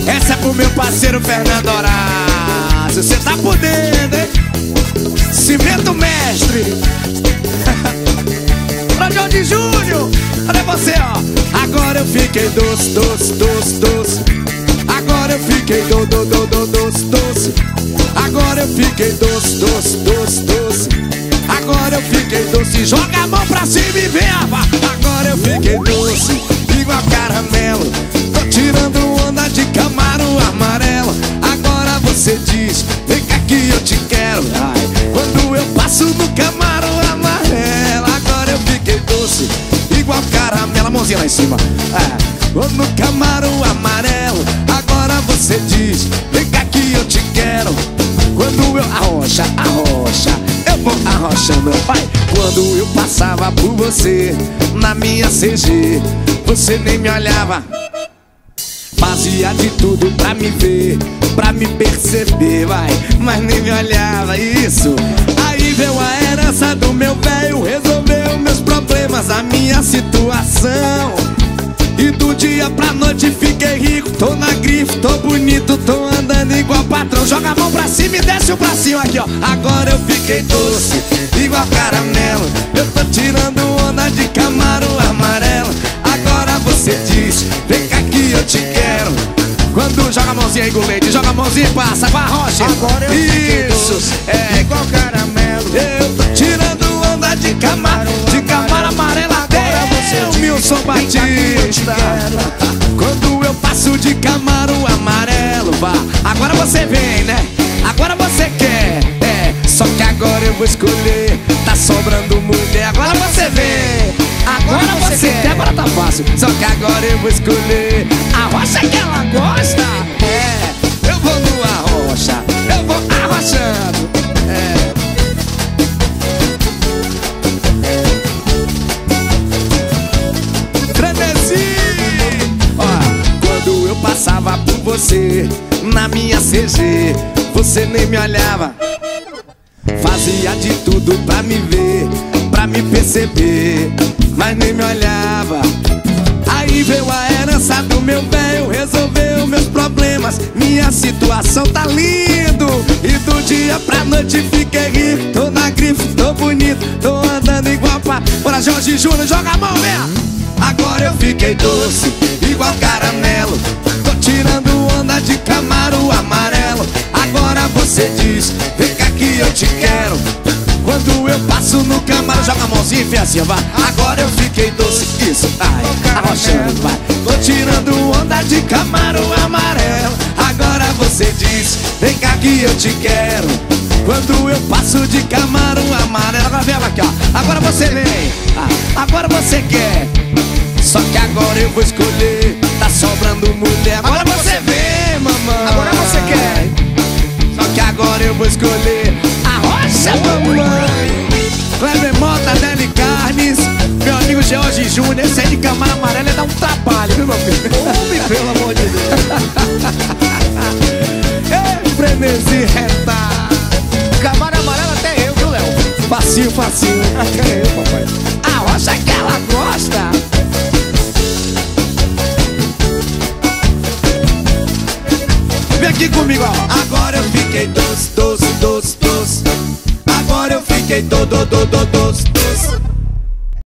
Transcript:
Essa é pro meu parceiro Fernando Horácio. Cê tá por dentro, hein? Cimento Mestre. Pra Jorge Júnior. Olha você, ó. Agora eu fiquei doce, doce, doce, doce. Agora eu fiquei doce, doce. Agora eu fiquei doce, doce, doce, doce. Agora eu fiquei doce. Joga a mão pra cima e vem, rapaz. Agora eu fiquei doce, igual caramelo. Tô tirando onda de Camaro amarelo. Agora você diz, vem cá que eu te quero. Ai, quando eu passo no Camaro amarelo. Agora eu fiquei doce, igual caramelo. A mãozinha lá em cima. No Camaro amarelo. Agora você diz, vem cá que eu te quero. Quando eu arrocha, arrocha, eu vou arrochando, pai. Quando eu passava por você na minha CG, você nem me olhava. Fazia de tudo pra me ver, pra me perceber, vai, mas nem me olhava, isso. Aí veio a herança do meu velho, resolveu meus problemas, a minha situação. E do dia pra noite fiquei rico, tô na grife, tô bonito, tô andando igual patrão. Joga a mão pra cima e desce o bracinho aqui, ó. Agora eu fiquei doce, igual caramelo. Eu tô tirando onda de Camaro amarelo. Agora você diz, vem cá que eu te quero. Quando joga a mãozinha aí, Gulede, joga a mãozinha e passa pra rocha. Agora eu fiquei doce, igual caramelo. Eu tô tirando onda de Camaro amarelo. O Milson Batista. Quando eu passo de Camaro amarelo, vá. Agora você vem, né? Agora você quer, só que agora eu vou escolher. Tá sobrando mulher, agora você vem. Agora você quer, agora tá fácil. Só que agora eu vou escolher a rocha que ela gosta. Eu vou numa rocha, eu vou arrochando. Passava por você na minha CG, você nem me olhava. Fazia de tudo pra me ver, pra me perceber, mas nem me olhava. Aí veio a herança do meu velho, resolveu meus problemas, minha situação tá lindo. E do dia pra noite fiquei rico, tô na grife, tô bonito, tô andando igual pra... Bora Jorge Júnior, joga a mão, vem! Agora eu fiquei doce, igual caramelo. Tô tirando onda de Camaro amarelo. Agora você diz, vem cá que eu te quero. Quando eu passo no Camaro, joga a mãozinha e fez assim, vai. Agora eu fiquei doce, isso, ai, arrochando, vai. Tô tirando onda de Camaro amarelo. Agora você diz, vem cá que eu te quero. Quando eu passo de Camaro amarelo. Agora vem aqui, ó. Agora você vem, agora você quer. Só que agora eu vou escolher, tá sobrando mulher. Agora você vem, mamãe. Agora você quer. Só que agora eu vou escolher a rocha, mamãe. Kleber Mota, Deli Carnes, meu amigo Jorge Júnior. Esse aí de Camaro amarelo é dar um trabalho, viu, meu filho? Homem, pelo amor de Deus. Ei, frenesi reta. Camaro amarelo até eu, viu, Léo? Facinho, facinho. Até eu, papai. A rocha que ela gosta. Vem aqui comigo, ó. Agora eu fiquei doce, doce, doce, doce. Agora eu fiquei doce,